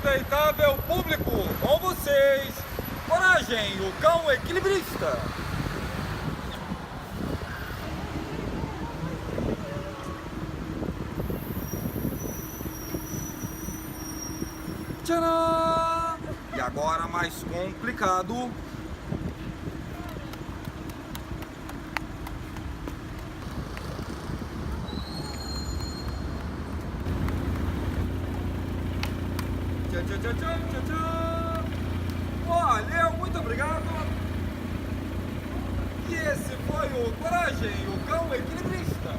Respeitável público, com vocês, Coragem, o cão equilibrista. Tcharam! E agora mais complicado. Tchau, tchau, tchau, tchau, tchau, tchau. Valeu, muito obrigado. E esse foi o Coragem, o cão equilibrista.